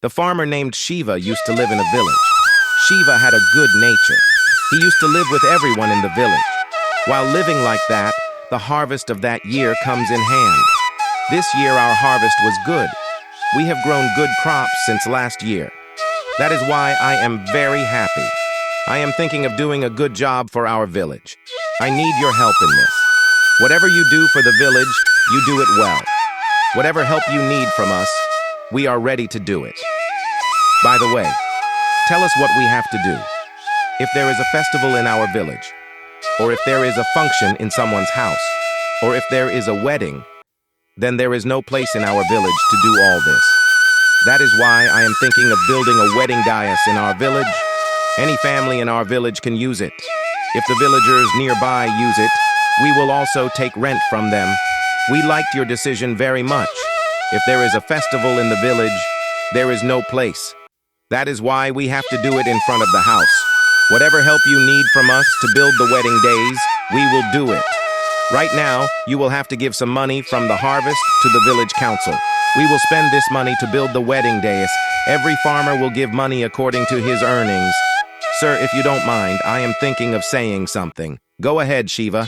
The farmer named Shiva used to live in a village. Shiva had a good nature. He used to live with everyone in the village. While living like that, the harvest of that year comes in hand. This year our harvest was good. We have grown good crops since last year. That is why I am very happy. I am thinking of doing a good job for our village. I need your help in this. Whatever you do for the village, you do it well. Whatever help you need from us, we are ready to do it. By the way, tell us what we have to do. If there is a festival in our village, or if there is a function in someone's house, or if there is a wedding, then there is no place in our village to do all this. That is why I am thinking of building a wedding dais in our village. Any family in our village can use it. If the villagers nearby use it, we will also take rent from them. We liked your decision very much. If there is a festival in the village, there is no place. That is why we have to do it in front of the house. Whatever help you need from us to build the wedding days, we will do it. Right now, you will have to give some money from the harvest to the village council. We will spend this money to build the wedding dais. Every farmer will give money according to his earnings. Sir, if you don't mind, I am thinking of saying something. Go ahead, Shiva.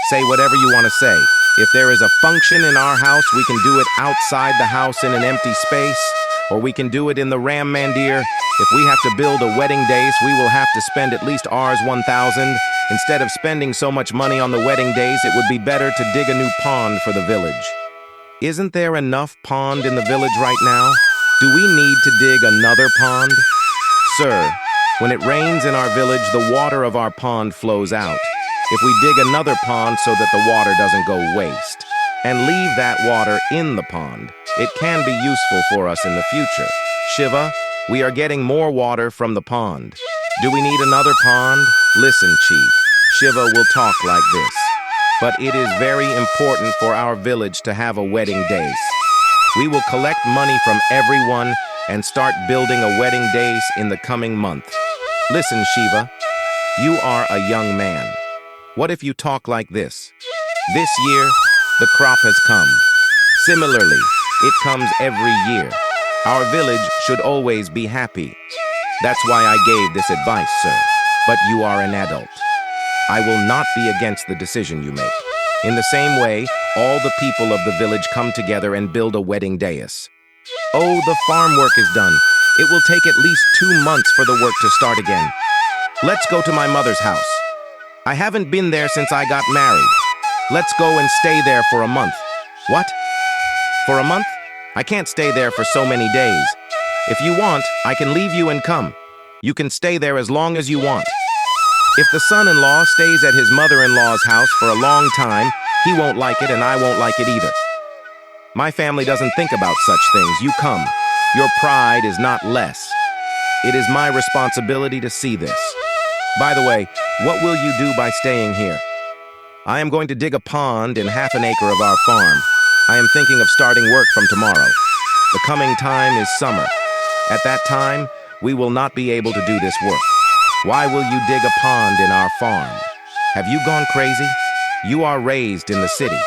Say whatever you want to say. If there is a function in our house, we can do it outside the house in an empty space, or we can do it in the Ram Mandir. If we have to build a wedding dais, we will have to spend at least Rs 1,000. Instead of spending so much money on the wedding days, it would be better to dig a new pond for the village. Isn't there enough pond in the village right now? Do we need to dig another pond? Sir, when it rains in our village, the water of our pond flows out. If we dig another pond so that the water doesn't go waste, and leave that water in the pond, it can be useful for us in the future. Shiva, we are getting more water from the pond. Do we need another pond? Listen, Chief, Shiva will talk like this. But it is very important for our village to have a wedding dais. We will collect money from everyone and start building a wedding dais in the coming month. Listen, Shiva, you are a young man. What if you talk like this? This year, the crop has come. Similarly, it comes every year. Our village should always be happy. That's why I gave this advice, sir. But you are an adult. I will not be against the decision you make. In the same way, all the people of the village come together and build a wedding dais. Oh, the farm work is done. It will take at least 2 months for the work to start again. Let's go to my mother's house. I haven't been there since I got married. Let's go and stay there for a month. What? For a month? I can't stay there for so many days. If you want, I can leave you and come. You can stay there as long as you want. If the son-in-law stays at his mother-in-law's house for a long time, he won't like it and I won't like it either. My family doesn't think about such things. You come. Your pride is not less. It is my responsibility to see this. By the way, what will you do by staying here? I am going to dig a pond in half an acre of our farm. I am thinking of starting work from tomorrow. The coming time is summer. At that time, we will not be able to do this work. Why will you dig a pond in our farm? Have you gone crazy? You are raised in the city.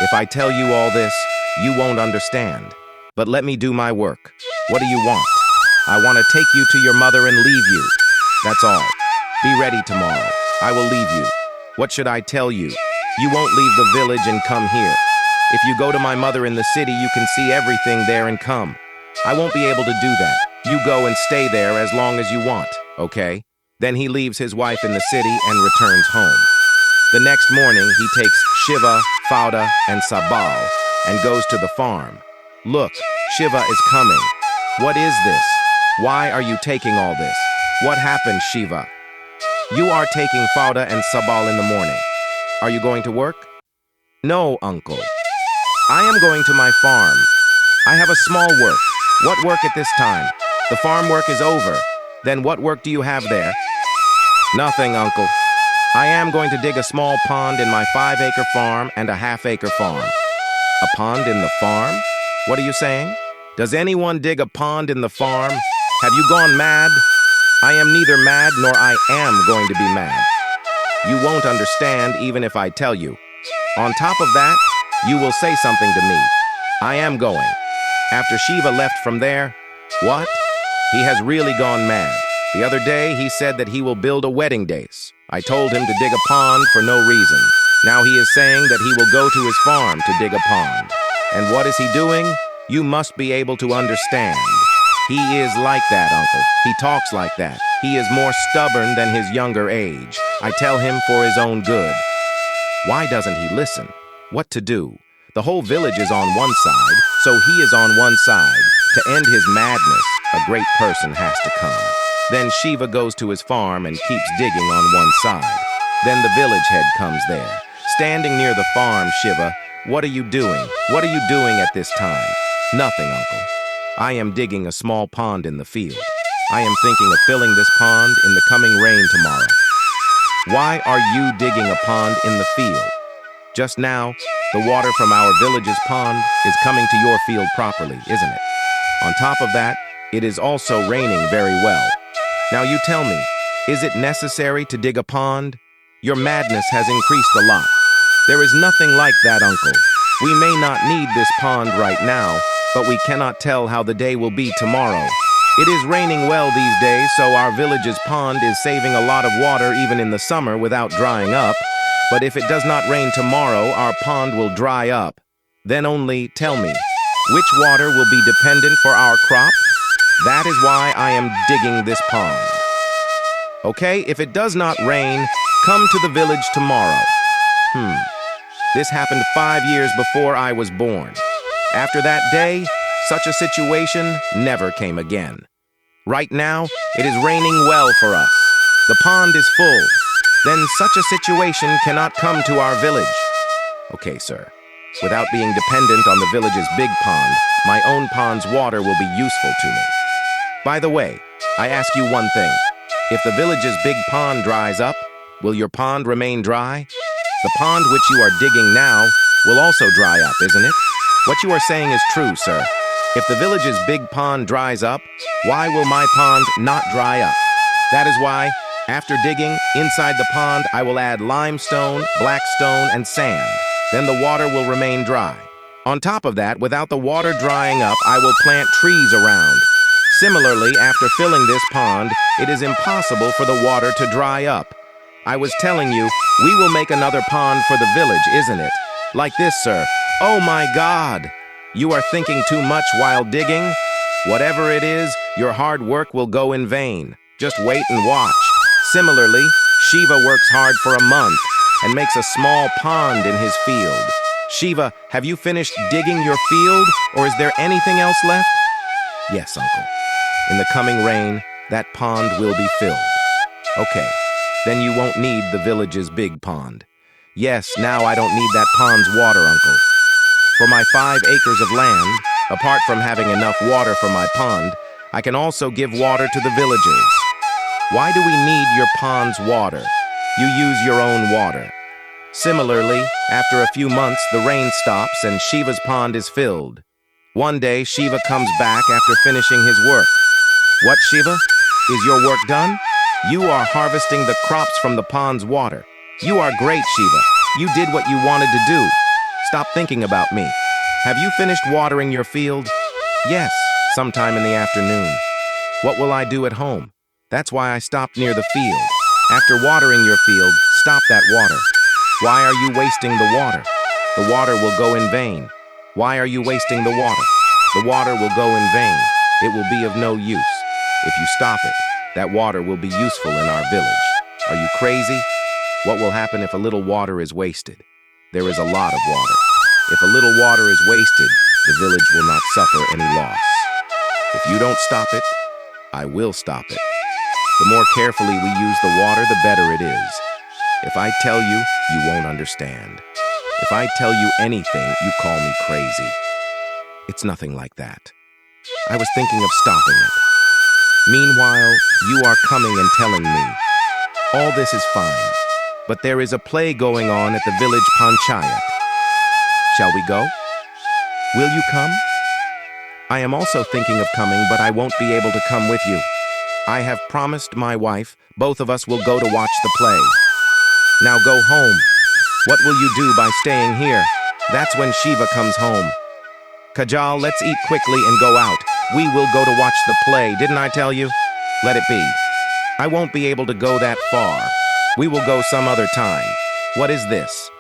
If I tell you all this, you won't understand. But let me do my work. What do you want? I want to take you to your mother and leave you. That's all. Be ready tomorrow. I will leave you. What should I tell you? You won't leave the village and come here. If you go to my mother in the city, you can see everything there and come. I won't be able to do that. You go and stay there as long as you want, okay? Then he leaves his wife in the city and returns home. The next morning, he takes Shiva, Fauda, and Sabal and goes to the farm. Look, Shiva is coming. What is this? Why are you taking all this? What happened, Shiva? You are taking Fauda and Sabal in the morning. Are you going to work? No, uncle. I am going to my farm. I have a small work. What work at this time? The farm work is over. Then what work do you have there? Nothing, uncle. I am going to dig a small pond in my 5-acre farm and a half-acre farm. A pond in the farm? What are you saying? Does anyone dig a pond in the farm? Have you gone mad? I am neither mad nor I am going to be mad. You won't understand even if I tell you. On top of that, you will say something to me. I am going. After Shiva left from there, What? He has really gone mad. The other day, he said that he will build a wedding dais. I told him to dig a pond for no reason. Now he is saying that he will go to his farm to dig a pond. And what is he doing? You must be able to understand. He is like that, Uncle. He talks like that. He is more stubborn than his younger age. I tell him for his own good. Why doesn't he listen? What to do? The whole village is on one side, so he is on one side. To end his madness, a great person has to come. Then Shiva goes to his farm and keeps digging on one side. Then the village head comes there. Standing near the farm, Shiva, what are you doing? What are you doing at this time? Nothing, Uncle. I am digging a small pond in the field. I am thinking of filling this pond in the coming rain tomorrow. Why are you digging a pond in the field? Just now, the water from our village's pond is coming to your field properly, isn't it? On top of that, it is also raining very well. Now you tell me, is it necessary to dig a pond? Your madness has increased a lot. There is nothing like that, Uncle. We may not need this pond right now, but we cannot tell how the day will be tomorrow. It is raining well these days, so our village's pond is saving a lot of water even in the summer without drying up. But if it does not rain tomorrow, our pond will dry up. Then only tell me, which water will be dependent for our crop? That is why I am digging this pond. Okay, if it does not rain, come to the village tomorrow. This happened 5 years before I was born. After that day, such a situation never came again. Right now, it is raining well for us. The pond is full. Then such a situation cannot come to our village. Okay, sir. Without being dependent on the village's big pond, my own pond's water will be useful to me. By the way, I ask you one thing. If the village's big pond dries up, will your pond remain dry? The pond which you are digging now will also dry up, isn't it? What you are saying is true, sir. If the village's big pond dries up, why will my pond not dry up? That is why, after digging, inside the pond I will add limestone, black stone, and sand. Then the water will remain dry. On top of that, without the water drying up, I will plant trees around. Similarly, after filling this pond, it is impossible for the water to dry up. I was telling you, we will make another pond for the village, isn't it? Like this, sir. Oh my God! You are thinking too much while digging? Whatever it is, your hard work will go in vain. Just wait and watch. Similarly, Shiva works hard for a month and makes a small pond in his field. Shiva, have you finished digging your field, or is there anything else left? Yes, Uncle. In the coming rain, that pond will be filled. Okay, then you won't need the village's big pond. Yes, now I don't need that pond's water, Uncle. For my 5 acres of land, apart from having enough water for my pond, I can also give water to the villagers. Why do we need your pond's water? You use your own water. Similarly, after a few months, the rain stops and Shiva's pond is filled. One day, Shiva comes back after finishing his work. What, Shiva? Is your work done? You are harvesting the crops from the pond's water. You are great, Shiva. You did what you wanted to do. Stop thinking about me. Have you finished watering your field? Yes, sometime in the afternoon. What will I do at home? That's why I stopped near the field. After watering your field, stop that water. Why are you wasting the water? The water will go in vain. Why are you wasting the water? The water will go in vain. It will be of no use. If you stop it, that water will be useful in our village. Are you crazy? What will happen if a little water is wasted? There is a lot of water. If a little water is wasted, the village will not suffer any loss. If you don't stop it, I will stop it. The more carefully we use the water, the better it is. If I tell you, you won't understand. If I tell you anything, you call me crazy. It's nothing like that. I was thinking of stopping it. Meanwhile, you are coming and telling me, all this is fine, but there is a play going on at the village panchayat. Shall we go? Will you come? I am also thinking of coming, but I won't be able to come with you. I have promised my wife, both of us will go to watch the play. Now go home. What will you do by staying here? That's when Shiva comes home. Kajal, let's eat quickly and go out. We will go to watch the play, didn't I tell you? Let it be. I won't be able to go that far. We will go some other time. What is this?